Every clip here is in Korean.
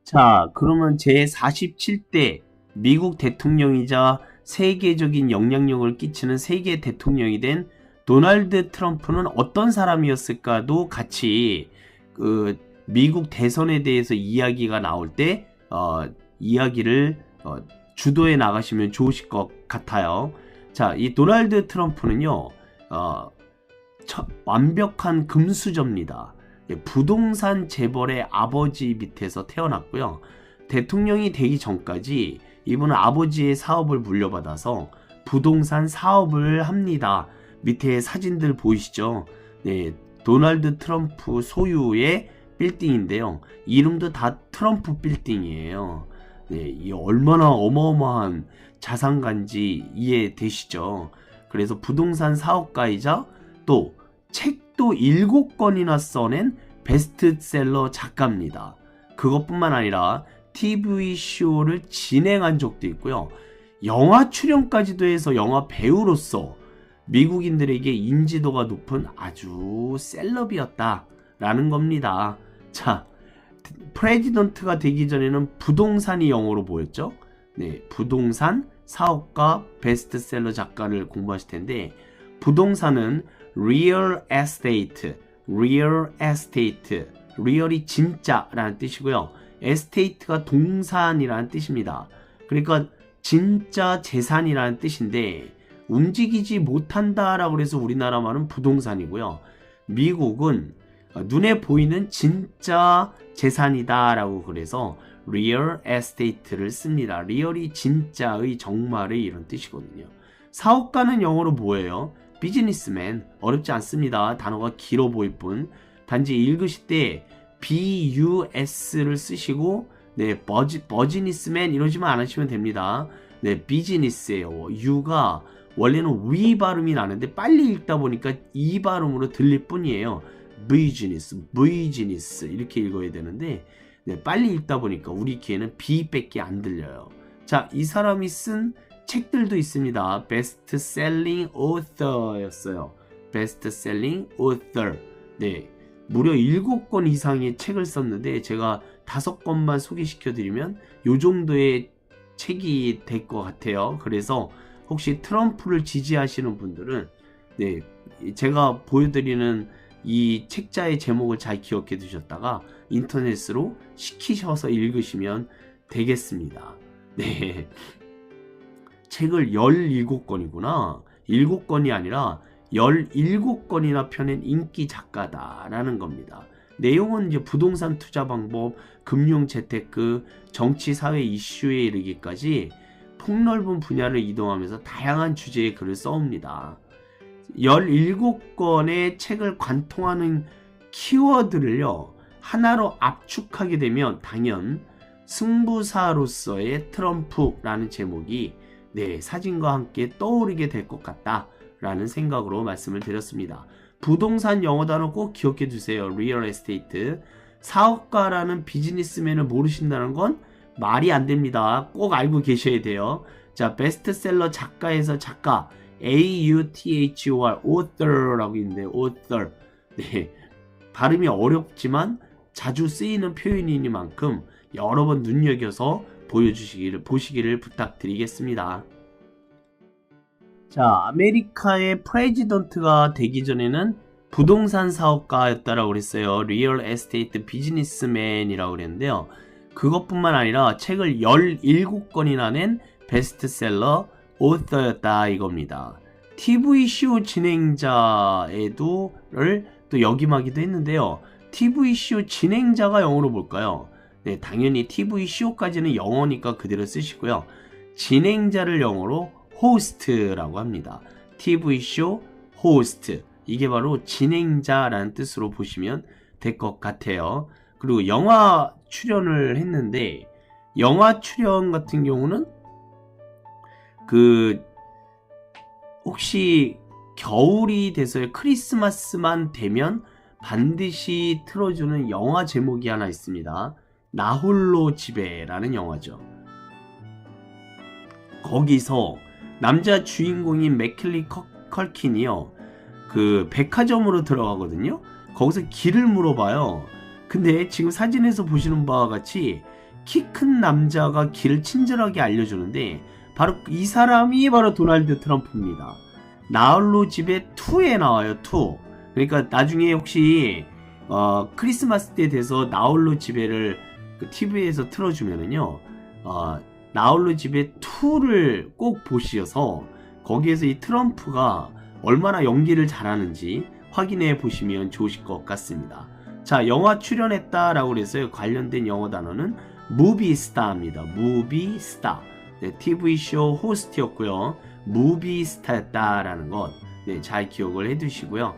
자, 그러면 제47대 미국 대통령이자 세계적인 영향력을 끼치는 세계 대통령이 된 도널드 트럼프는 어떤 사람이었을까도 같이 미국 대선에 대해서 이야기가 나올 때 이야기를 주도해 나가시면 좋으실 것 같아요. 자, 이 도널드 트럼프는요, 완벽한 금수저입니다. 부동산 재벌의 아버지 밑에서 태어났고요. 대통령이 되기 전까지 이분은 아버지의 사업을 물려받아서 부동산 사업을 합니다. 밑에 사진들 보이시죠? 네, 도널드 트럼프 소유의 빌딩인데요. 이름도 다 트럼프 빌딩이에요. 네, 이 얼마나 어마어마한 자산가인지 이해되시죠? 그래서 부동산 사업가이자 또 책도 7권이나 써낸 베스트셀러 작가입니다. 그것뿐만 아니라 TV쇼를 진행한 적도 있고요. 영화 출연까지도 해서 영화 배우로서 미국인들에게 인지도가 높은 아주 셀럽이었다라는 겁니다. 자, 프레지던트가 되기 전에는 부동산이 영어로 뭐였죠? 네, 부동산 사업가 베스트셀러 작가를 공부하실 텐데, 부동산은 real estate, real estate, real이 진짜라는 뜻이고요. estate가 동산이라는 뜻입니다. 그러니까 진짜 재산이라는 뜻인데, 움직이지 못한다라고 해서 우리나라 말은 부동산이고요. 미국은 눈에 보이는 진짜 재산이다라고 그래서 real estate를 씁니다. real이 진짜의, 정말의 이런 뜻이거든요. 사업가는 영어로 뭐예요? 비즈니스맨. 어렵지 않습니다. 단어가 길어 보일 뿐. 단지 읽으실 때 BUS를 쓰시고 네, 버지니스맨 이러지만 않으시면 됩니다. 네, 비즈니스예요. U가 원래는 위 발음이 나는데 빨리 읽다 보니까 이 발음으로 들릴 뿐이에요. 비즈니스, 비즈니스 이렇게 읽어야 되는데 네, 빨리 읽다 보니까 우리 귀에는 B밖에 안 들려요. 자, 이 사람이 쓴 책들도 있습니다. 베스트셀링 오서였어요. 베스트셀링 오서. 네, 무려 7권 이상의 책을 썼는데 제가 5권만 소개시켜 드리면 요 정도의 책이 될 것 같아요. 그래서 혹시 트럼프를 지지하시는 분들은 네, 제가 보여드리는 이 책자의 제목을 잘 기억해 두셨다가 인터넷으로 시키셔서 읽으시면 되겠습니다. 네, 책을 17권이구나. 7권이 아니라 17권이나 펴낸 인기 작가다라는 겁니다. 내용은 이제 부동산 투자 방법, 금융 재테크, 정치 사회 이슈에 이르기까지 폭넓은 분야를 이동하면서 다양한 주제의 글을 써옵니다. 17권의 책을 관통하는 키워드를요, 하나로 압축하게 되면 당연 승부사로서의 트럼프라는 제목이 네, 사진과 함께 떠오르게 될 것 같다라는 생각으로 말씀을 드렸습니다. 부동산 영어 단어 꼭 기억해 두세요. real estate. 사업가라는 비즈니스맨을 모르신다는 건 말이 안 됩니다. 꼭 알고 계셔야 돼요. 자, 베스트셀러 작가에서 작가, A-U-T-H-O-R, author라고 있는데, author. 네, 발음이 어렵지만 자주 쓰이는 표현이니만큼 여러 번 눈여겨서 보시기를 부탁드리겠습니다. 자, 아메리카의 프레지던트가 되기 전에는 부동산 사업가였다라고 그랬어요. Real Estate Businessman이라고 그랬는데요. 그것뿐만 아니라 책을 17권이나 낸 베스트셀러 오서였다 이겁니다. TV쇼 진행자를 또 역임하기도 했는데요. TV쇼 진행자가 영어로 뭘까요? 네, 당연히 TV쇼까지는 영어니까 그대로 쓰시고요. 진행자를 영어로 호스트라고 합니다. TV쇼 호스트. 이게 바로 진행자라는 뜻으로 보시면 될 것 같아요. 그리고 영화 출연을 했는데, 영화 출연 같은 경우는 혹시 겨울이 돼서요, 크리스마스만 되면 반드시 틀어주는 영화 제목이 하나 있습니다. 나홀로 집에라는 영화죠. 거기서 남자 주인공인 맥킬리 컬킨이요, 그 백화점으로 들어가거든요. 거기서 길을 물어봐요. 근데 지금 사진에서 보시는 바와 같이 키 큰 남자가 길을 친절하게 알려주는데 바로 이 사람이 바로 도널드 트럼프입니다. 나홀로 집에 2에 나와요. 2. 그러니까 나중에 혹시 크리스마스 때 돼서 나홀로 집에를 그 TV에서 틀어주면은요, 나홀로 집에 2를 꼭 보셔서 거기에서 이 트럼프가 얼마나 연기를 잘하는지 확인해 보시면 좋으실 것 같습니다. 자, 영화 출연했다라고 그랬어요. 관련된 영어 단어는 무비스타입니다. 무비스타. 네, TV쇼 호스트였고요. 무비스타였다라는 것, 네, 잘 기억을 해두시고요.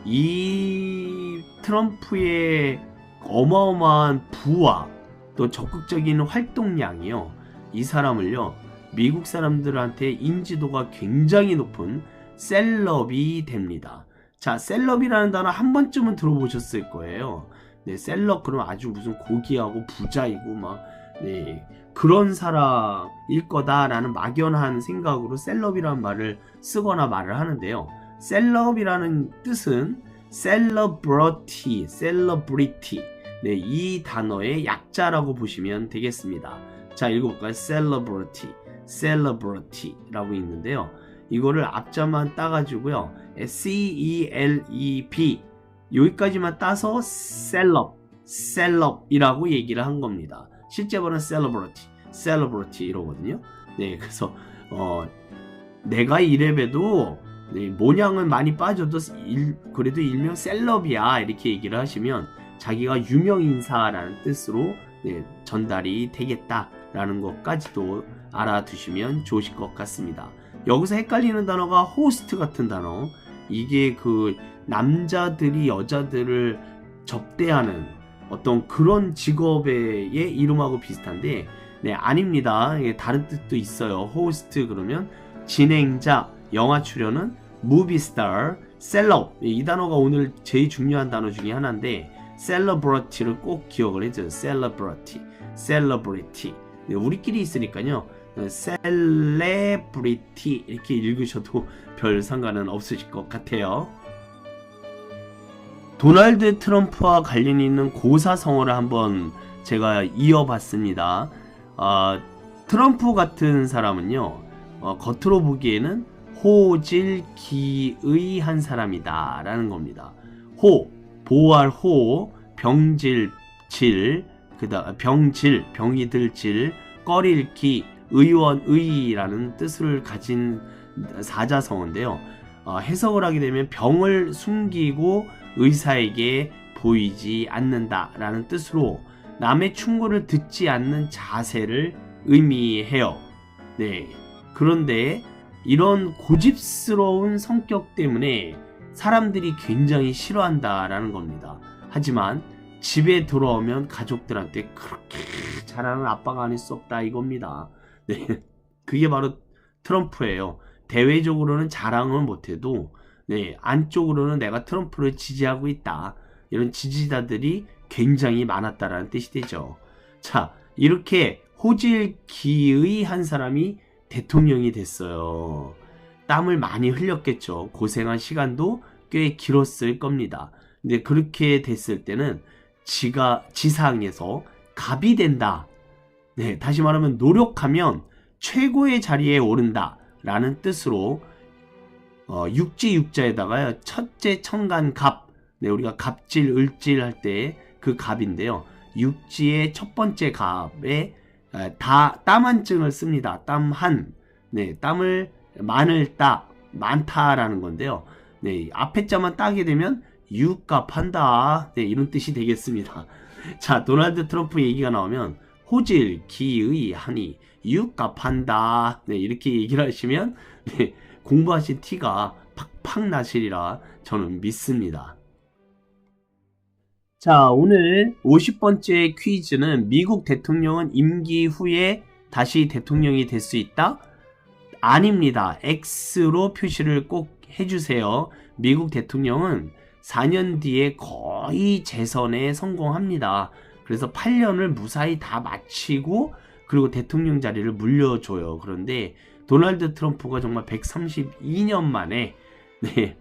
이 트럼프의 어마어마한 부와 또 적극적인 활동량이요, 이 사람을요, 미국 사람들한테 인지도가 굉장히 높은 셀럽이 됩니다. 자, 셀럽이라는 단어 한 번쯤은 들어보셨을 거예요. 네, 셀럽 그러면 아주 무슨 고귀하고 부자이고 막, 네, 그런 사람일 거다라는 막연한 생각으로 셀럽이라는 말을 쓰거나 말을 하는데요. 셀럽이라는 뜻은 celebrity, 네, 이 단어의 약자라고 보시면 되겠습니다. 자, 읽어볼까요? celebrity라고 있는데요. 이거를 앞자만 따가지고요, CELEB 여기까지만 따서 셀럽이라고 얘기를 한 겁니다. 실제 번은 celebrity 이러거든요. 네, 그래서 내가 이래봬도, 네, 모양은 많이 빠져도 그래도 일명 셀럽이야 이렇게 얘기를 하시면 자기가 유명인사라는 뜻으로, 네, 전달이 되겠다라는 것까지도 알아두시면 좋으실 것 같습니다. 여기서 헷갈리는 단어가 호스트 같은 단어, 이게 그 남자들이 여자들을 접대하는 어떤 그런 직업의 이름하고 비슷한데, 네, 아닙니다. 다른 뜻도 있어요. 호스트 그러면 진행자, 영화 출연은 무비스타, 셀럽, 이 단어가 오늘 제일 중요한 단어 중에 하나인데 셀러브리티를 꼭 기억을 해줘요. 셀러브리티. 네, 우리끼리 있으니까요, 셀레브리티 이렇게 읽으셔도 별 상관은 없으실 것 같아요. 도널드 트럼프와 관련이 있는 고사성어를 한번 제가 이어봤습니다. 트럼프 같은 사람은요, 겉으로 보기에는 호질기의 사람이다 라는 겁니다. 보호할 호, 병질, 병이 들질, 꺼릴 기, 의원의라는 뜻을 가진 사자성어인데요. 해석을 하게 되면 병을 숨기고 의사에게 보이지 않는다 라는 뜻으로 남의 충고를 듣지 않는 자세를 의미해요. 네, 그런데 이런 고집스러운 성격 때문에 사람들이 굉장히 싫어한다라는 겁니다. 하지만 집에 돌아오면 가족들한테 그렇게 잘하는 아빠가 아닐 수 없다 이겁니다. 네, 그게 바로 트럼프예요. 대외적으로는 자랑을 못해도, 네, 안쪽으로는 내가 트럼프를 지지하고 있다, 이런 지지자들이 굉장히 많았다라는 뜻이 되죠. 자, 이렇게 호질기의 한 사람이 대통령이 됐어요. 땀을 많이 흘렸겠죠. 고생한 시간도 꽤 길었을 겁니다. 근데 그렇게 됐을 때는 지상에서 갑이 된다. 네, 다시 말하면 노력하면 최고의 자리에 오른다 라는 뜻으로 육지육자에다가요, 첫째 천간 갑, 네, 우리가 갑질 을질 할 때 그 갑인데요, 육지의 첫 번째 갑에 땀 한 증을 씁니다. 네, 땀을 많다라는 건데요. 네, 앞에 자만 따게 되면 육갑한다, 네, 이런 뜻이 되겠습니다. 자, 도널드 트럼프 얘기가 나오면 호질기의 하니 육갑한다, 네, 이렇게 얘기를 하시면, 네, 공부하신 티가 팍팍 나시리라 저는 믿습니다. 자, 오늘 50번째 퀴즈는 미국 대통령은 임기 후에 다시 대통령이 될 수 있다? 아닙니다. X로 표시를 꼭 해주세요. 미국 대통령은 4년 뒤에 거의 재선에 성공합니다. 그래서 8년을 무사히 다 마치고 그리고 대통령 자리를 물려줘요. 그런데 도널드 트럼프가 정말 132년 만에, 네,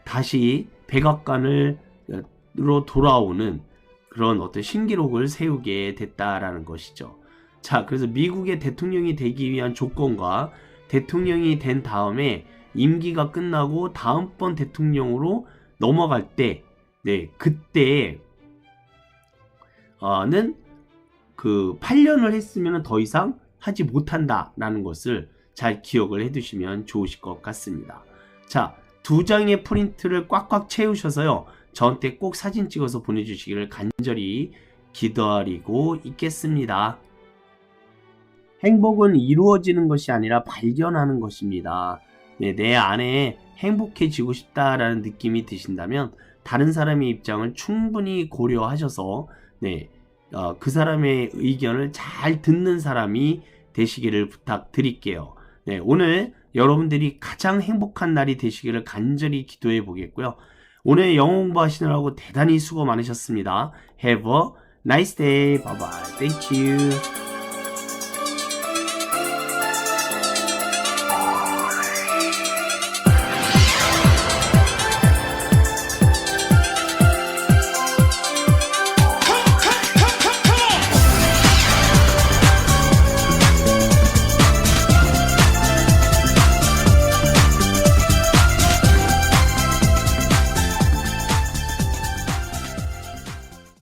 다시 백악관으로 돌아오는 그런 어떤 신기록을 세우게 됐다라는 것이죠. 자, 그래서 미국의 대통령이 되기 위한 조건과 대통령이 된 다음에 임기가 끝나고 다음번 대통령으로 넘어갈 때, 네, 그때 는 그 8년을 했으면 더 이상 하지 못한다라는 것을 잘 기억을 해두시면 좋으실 것 같습니다. 자, 2장의 프린트를 꽉꽉 채우셔서요, 저한테 꼭 사진 찍어서 보내주시기를 간절히 기다리고 있겠습니다. 행복은 이루어지는 것이 아니라 발견하는 것입니다. 네, 내 안에 행복해지고 싶다라는 느낌이 드신다면 다른 사람의 입장을 충분히 고려하셔서 네, 그 사람의 의견을 잘 듣는 사람이 되시기를 부탁드릴게요. 네, 오늘 여러분들이 가장 행복한 날이 되시기를 간절히 기도해 보겠고요. 오늘 영어 공부하시느라고 대단히 수고 많으셨습니다. Have a nice day. Bye bye. Thank you.